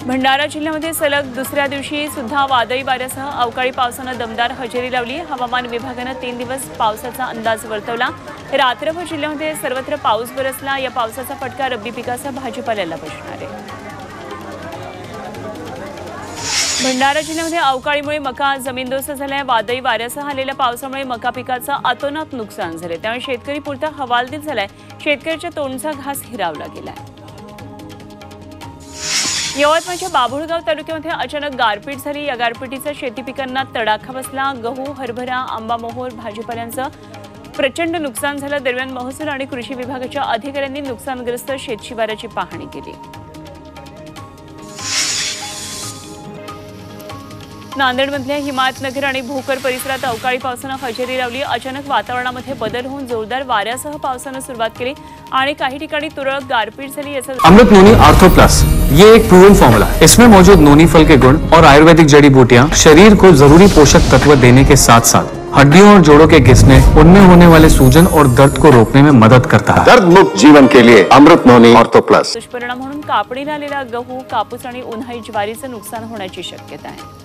भंडारा जिल्ह्यामध्ये सलग दुसऱ्या दिवशी सुद्धा वादळी वाऱ्यासह अवकाळी पावसानं दमदार हजेरी लावली। हवामान विभागानं 3 दिवस पावसाचा अंदाज वर्तवला। रात्रभर जिल्ह्यामध्ये सर्वत्र पाऊस बरसला। या पावसाचा फटका रब्बी पिकासह भाजीपाल्याला बसणार आहे। भंडारा जिल्ह्यामध्ये अवकाळीमुळे मका जमीनदोस्त झालाय। वादळी वाऱ्यासह आलेल्या पावसामुळे मका पिकाचं अतोनात नुकसान झाले, त्यामुळे शेतकरी पुरता हवालदिल झालाय। शेतकऱ्याच्या तोंडचा घास हिरावला गेलाय। यवतमाळच्या बाभुळगाव तालुक्यामध्ये अचानक गारपीट झाली। या गारपिटीचा शेती पिकांना तडाखा बसला। गहू, हरभरा, आंबा, मोहोर, भाजीपाल्यांचं प्रचंड नुकसान झालं। दरम्यान महसूल आणि कृषी विभागाच्या अधिकाऱ्यांनी नुकसानग्रस्त शेतशिवाराची पाहणी केली। नांदेडमधल्या हिमायतनगर आणि भोकर परिसरात अवकाळी पावसानं हजेरी लावली। अचानक वातावरणामध्ये बदल होऊन जोरदार वाऱ्यासह पावसानं सुरुवात केली आणि काही ठिकाणी तुरळक गारपीट झाली। अमृत नोनी आर्थो प्लस ये एक प्रूवन फॉर्मूला है। इसमें मौजूद नोनी फल के गुण और आयुर्वेदिक जड़ी बूटियां शरीर को जरूरी पोषक तत्व देने के साथ साथ हड्डियों और जोड़ों के घिसने, उनमें होने वाले सूजन और दर्द को रोकने में मदद करता है। दर्द मुक्त जीवन के लिए अमृत नोनी आर्थो प्लस। दुष्परिणाम म्हणून कापणीला आलेला गहू, कापूस आणि उन्हाळी ज्वारीचं नुकसान होण्याची शक्यता आहे।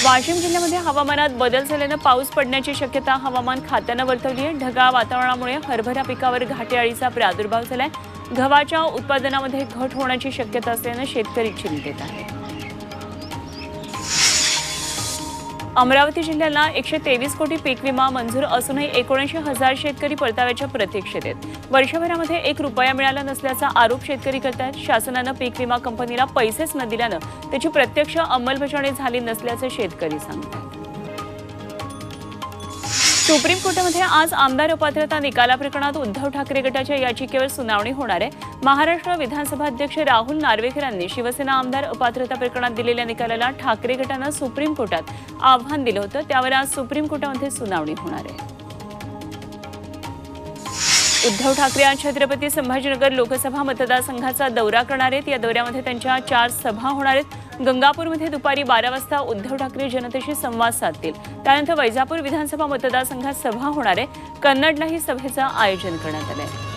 वाशिम जिल्ह्यामध्ये हवामानात बदल झाल्यानं पाऊस पडण्याची शक्यता हवामान खात्यानं वर्तवली आहे। ढगाळ वातावरणामुळे हरभरा पिकावर घाटे अळीचा प्रादुर्भाव झालाय। गव्हाच्या उत्पादनामध्ये घट होण्याची शक्यता असल्यानं शेतकरी चिंतेत आहे। अमरावती जिल्ह्याला 123 कोटी पीक विमा मंजूर असूनही 79,000 शेतकरी परताव्याच्या प्रतीक्षेत आहेत। वर्षभरामध्ये 1 रुपया मिळाला नसल्याचा आरोप शेतकरी करतात। शासनानं पीक विमा कंपनीला पैसेच न दिल्यानं त्याची प्रत्यक्ष अंमलबजावणी झाली नसल्याचं शेतकरी सांगतात। सुप्रीम कोर्टामध्ये आज आमदार अपात्रता निकालाप्रकरणात उद्धव ठाकरे गटाच्या याचिकेवर सुनावणी होणार आहे। महाराष्ट्र विधानसभा अध्यक्ष राहुल नार्वेकर यांनी शिवसेना आमदार अपात्रता प्रकरणात दिलेल्या निकालाला ठाकरे गटानं सुप्रीम कोर्टात आव्हान दिलं होतं, त्यावर आज सुप्रीम कोर्टामध्ये सुनावणी होणार आहे। उद्धव ठाकरे आज छत्रपती संभाजीनगर लोकसभा मतदारसंघाचा दौरा करणार आहेत। या दौऱ्यामध्ये त्यांच्या 4 सभा होणार आहेत। गंगापूरमध्ये दुपारी 12 वाजता उद्धव ठाकरे जनतेशी संवाद साधतील। त्यानंतर वैजापूर विधानसभा मतदारसंघात सभा होणार आहे। कन्नडलाही सभेचं आयोजन करण्यात आलं आहे।